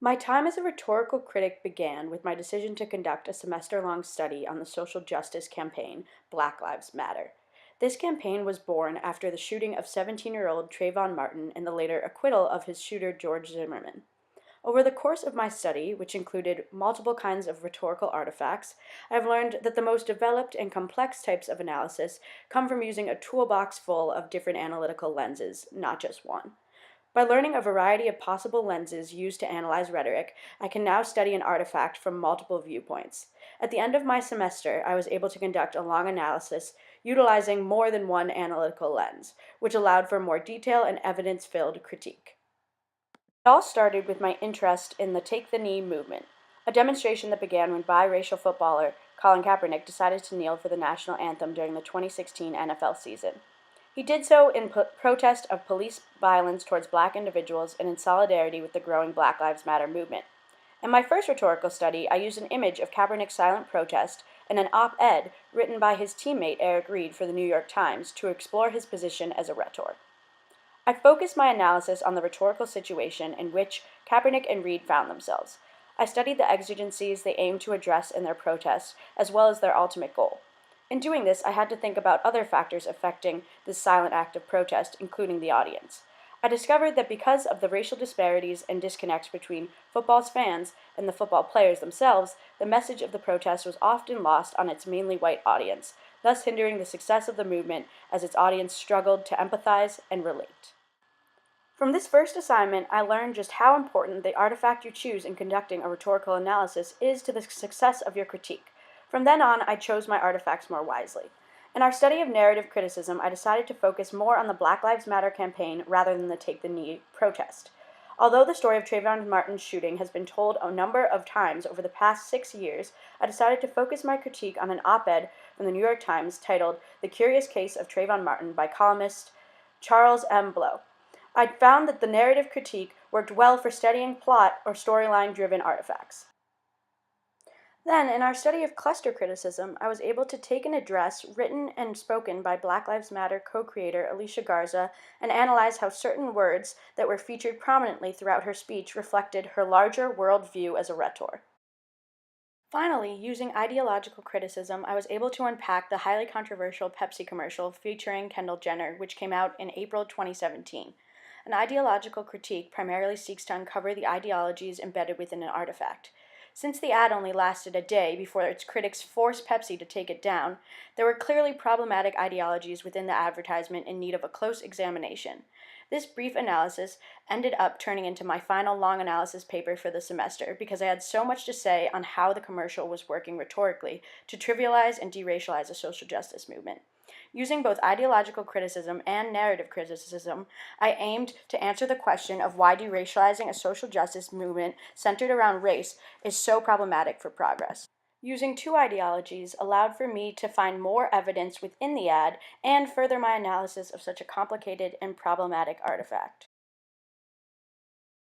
My time as a rhetorical critic began with my decision to conduct a semester-long study on the social justice campaign, Black Lives Matter. This campaign was born after the shooting of 17-year-old Trayvon Martin and the later acquittal of his shooter George Zimmerman. Over the course of my study, which included multiple kinds of rhetorical artifacts, I've learned that the most developed and complex types of analysis come from using a toolbox full of different analytical lenses, not just one. By learning a variety of possible lenses used to analyze rhetoric, I can now study an artifact from multiple viewpoints. At the end of my semester, I was able to conduct a long analysis utilizing more than one analytical lens, which allowed for more detail and evidence-filled critique. It all started with my interest in the Take the Knee movement, a demonstration that began when biracial footballer Colin Kaepernick decided to kneel for the national anthem during the 2016 NFL season. He did so in protest of police violence towards black individuals and in solidarity with the growing Black Lives Matter movement. In my first rhetorical study, I used an image of Kaepernick's silent protest and an op-ed written by his teammate Eric Reed for the New York Times to explore his position as a rhetor. I focused my analysis on the rhetorical situation in which Kaepernick and Reed found themselves. I studied the exigencies they aimed to address in their protests, as well as their ultimate goal. In doing this, I had to think about other factors affecting this silent act of protest, including the audience. I discovered that because of the racial disparities and disconnects between football's fans and the football players themselves, the message of the protest was often lost on its mainly white audience, thus hindering the success of the movement as its audience struggled to empathize and relate. From this first assignment, I learned just how important the artifact you choose in conducting a rhetorical analysis is to the success of your critique. From then on, I chose my artifacts more wisely. In our study of narrative criticism, I decided to focus more on the Black Lives Matter campaign rather than the Take the Knee protest. Although the story of Trayvon Martin's shooting has been told a number of times over the past 6 years, I decided to focus my critique on an op-ed from the New York Times titled "The Curious Case of Trayvon Martin" by columnist Charles M. Blow. I found that the narrative critique worked well for studying plot or storyline-driven artifacts. Then, in our study of cluster criticism, I was able to take an address written and spoken by Black Lives Matter co-creator Alicia Garza and analyze how certain words that were featured prominently throughout her speech reflected her larger worldview as a rhetor. Finally, using ideological criticism, I was able to unpack the highly controversial Pepsi commercial featuring Kendall Jenner, which came out in April 2017. An ideological critique primarily seeks to uncover the ideologies embedded within an artifact. Since the ad only lasted a day before its critics forced Pepsi to take it down, there were clearly problematic ideologies within the advertisement in need of a close examination. This brief analysis ended up turning into my final long analysis paper for the semester because I had so much to say on how the commercial was working rhetorically to trivialize and deracialize the social justice movement. Using both ideological criticism and narrative criticism, I aimed to answer the question of why deracializing a social justice movement centered around race is so problematic for progress. Using two ideologies allowed for me to find more evidence within the ad and further my analysis of such a complicated and problematic artifact.